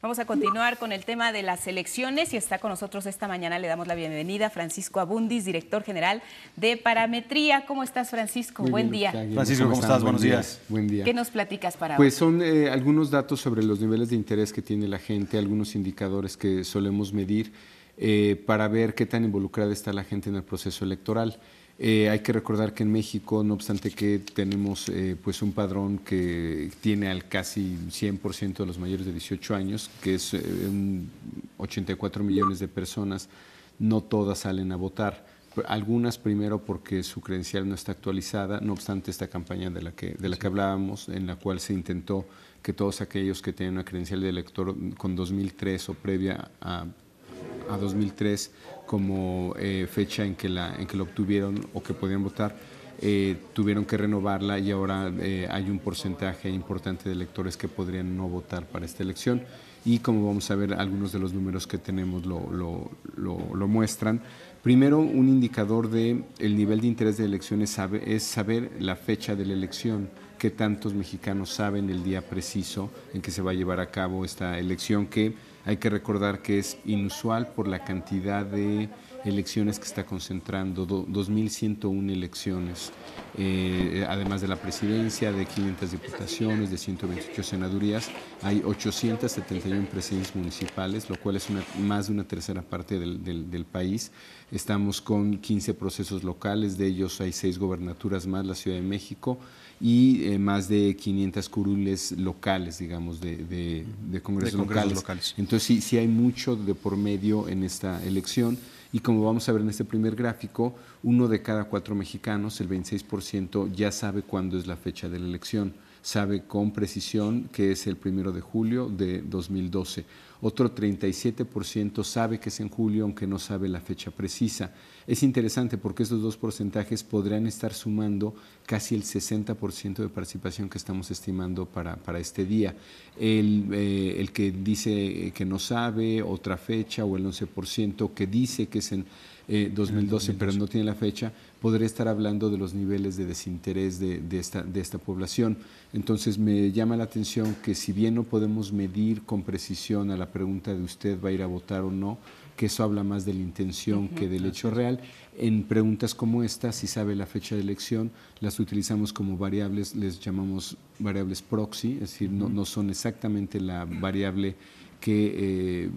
Vamos a continuar con el tema de las elecciones y está con nosotros esta mañana. Le damos la bienvenida a Francisco Abundis, director general de Parametría. ¿Cómo estás, Francisco? Buen día. Francisco, ¿cómo estás? Buenos días. Buen día. ¿Qué nos platicas para hoy? Pues son algunos datos sobre los niveles de interés que tiene la gente, algunos indicadores que solemos medir para ver qué tan involucrada está la gente en el proceso electoral. Hay que recordar que en México, no obstante que tenemos pues un padrón que tiene al casi 100% de los mayores de 18 años, que es 84 millones de personas, no todas salen a votar. Algunas primero porque su credencial no está actualizada, no obstante esta campaña de la que hablábamos, en la cual se intentó que todos aquellos que tenían una credencial de elector con 2003 o previa a 2003 como fecha en que la obtuvieron o que podían votar, tuvieron que renovarla y ahora hay un porcentaje importante de electores que podrían no votar para esta elección y como vamos a ver algunos de los números que tenemos lo muestran. Primero, un indicador del nivel de interés de elecciones es saber la fecha de la elección, qué tantos mexicanos saben el día preciso en que se va a llevar a cabo esta elección, que hay que recordar que es inusual por la cantidad de elecciones que está concentrando, 2.101 elecciones, además de la presidencia, de 500 diputaciones, de 128 senadurías, hay 871 presidencias municipales, lo cual es más de una tercera parte del país. Estamos con 15 procesos locales, de ellos hay 6 gobernaturas más, la Ciudad de México, y más de 500 curules locales, digamos, de congresos locales. Entonces sí hay mucho de por medio en esta elección y como vamos a ver en este primer gráfico, 1 de cada 4 mexicanos, el 26%, ya sabe cuándo es la fecha de la elección. Sabe con precisión que es el 1 de julio de 2012. Otro 37% sabe que es en julio, aunque no sabe la fecha precisa. Es interesante porque estos dos porcentajes podrían estar sumando casi el 60% de participación que estamos estimando para este día. El que dice que no sabe otra fecha o el 11% que dice que es en 2012 pero no tiene la fecha, podría estar hablando de los niveles de desinterés de esta población. Entonces me llama la atención que si bien no podemos medir con precisión a la pregunta de usted va a ir a votar o no, que eso habla más de la intención que del hecho real. En preguntas como esta, si sabe la fecha de elección, las utilizamos como variables, les llamamos variables proxy, es decir, no son exactamente la variable que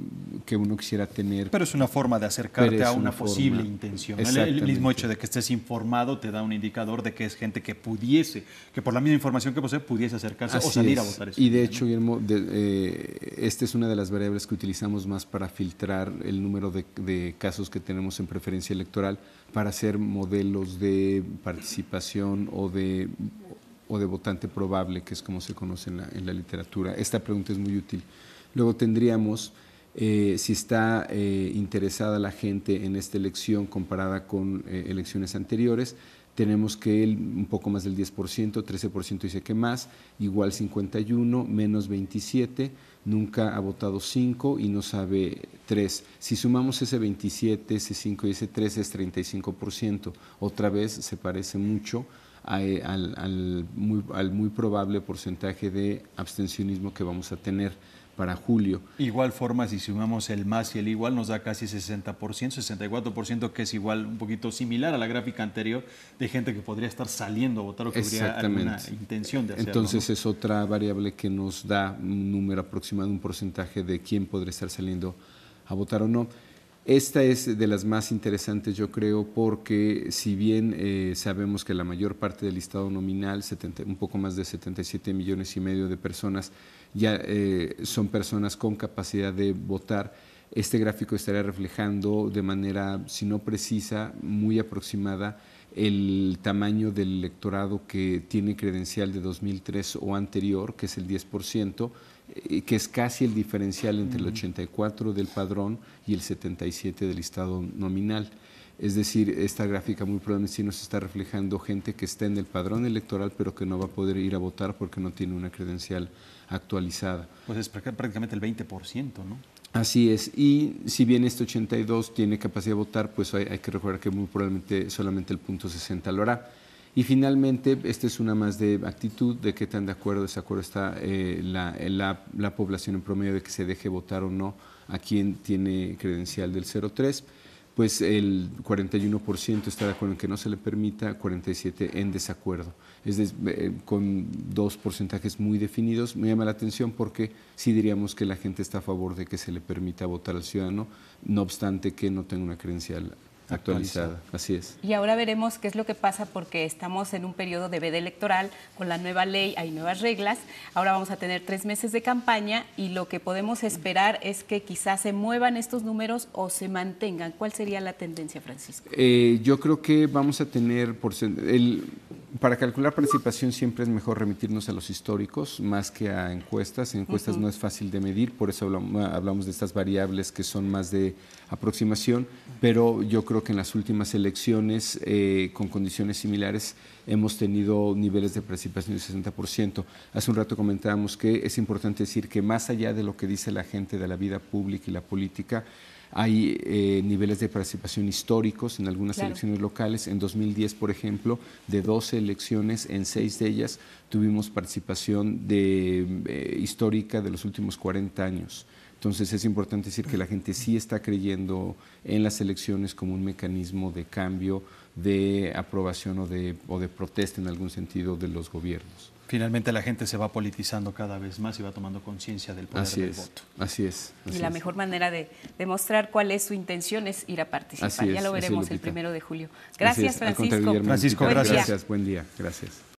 uno quisiera tener. Pero es una forma de acercarte a una posible intención. El mismo hecho de que estés informado te da un indicador de que es gente que por la misma información que posee, pudiese acercarse o salir a votar. Y de hecho, Guillermo, esta es una de las variables que utilizamos más para filtrar el número de casos que tenemos en preferencia electoral para hacer modelos de participación o de votante probable, que es como se conoce en la literatura. Esta pregunta es muy útil. Luego tendríamos si está interesada la gente en esta elección comparada con elecciones anteriores. Tenemos que un poco más del 10%, 13% dice que más, igual 51, menos 27, nunca ha votado 5 y no sabe 3. Si sumamos ese 27, ese 5 y ese 3 es 35%. Otra vez se parece mucho al muy probable porcentaje de abstencionismo que vamos a tener para julio. Igual forma, si sumamos el más y el igual, nos da casi 60%, 64%, que es igual, un poquito similar a la gráfica anterior, de gente que podría estar saliendo a votar o que habría alguna intención de hacerlo. Entonces, ¿no? Es otra variable que nos da un número aproximado, un porcentaje de quién podría estar saliendo a votar o no. Esta es de las más interesantes, yo creo, porque si bien sabemos que la mayor parte del listado nominal, un poco más de 77 millones y medio de personas, ya son personas con capacidad de votar, este gráfico estaría reflejando de manera, si no precisa, muy aproximada, el tamaño del electorado que tiene credencial de 2003 o anterior, que es el 10%, que es casi el diferencial entre el 84 del padrón y el 77 del listado nominal. Es decir, esta gráfica muy probablemente sí nos está reflejando gente que está en el padrón electoral pero que no va a poder ir a votar porque no tiene una credencial actualizada. Pues es prácticamente el 20%, ¿no? Así es, y si bien este 82 tiene capacidad de votar, pues hay que recordar que muy probablemente solamente el 0.60 lo hará. Y finalmente, esta es una más de actitud, de qué tan de acuerdo o desacuerdo está la población en promedio de que se deje votar o no a quien tiene credencial del 03. Pues el 41% está de acuerdo en que no se le permita, 47% en desacuerdo. Con 2 porcentajes muy definidos. Me llama la atención porque sí diríamos que la gente está a favor de que se le permita votar al ciudadano, no obstante que no tenga una credencial actualizada. Así es. Y ahora veremos qué es lo que pasa porque estamos en un periodo de veda electoral, con la nueva ley hay nuevas reglas, ahora vamos a tener 3 meses de campaña y lo que podemos esperar es que quizás se muevan estos números o se mantengan. ¿Cuál sería la tendencia, Francisco? Yo creo que vamos a tener, para calcular participación siempre es mejor remitirnos a los históricos más que a encuestas. En encuestas no es fácil de medir, por eso hablamos de estas variables que son más de aproximación, pero yo creo que en las últimas elecciones con condiciones similares hemos tenido niveles de participación del 60%. Hace un rato comentábamos que es importante decir que más allá de lo que dice la gente de la vida pública y la política, hay niveles de participación históricos en algunas elecciones locales. En 2010, por ejemplo, de 12 elecciones, en 6 de ellas tuvimos participación histórica de los últimos 40 años. Entonces es importante decir que la gente sí está creyendo en las elecciones como un mecanismo de cambio, de aprobación o de protesta en algún sentido de los gobiernos. Finalmente la gente se va politizando cada vez más y va tomando conciencia del poder del voto. Así es. Y la mejor manera de demostrar cuál es su intención es ir a participar. Ya lo veremos el 1 de julio. Gracias, Francisco. Francisco, gracias. Buen día. Gracias.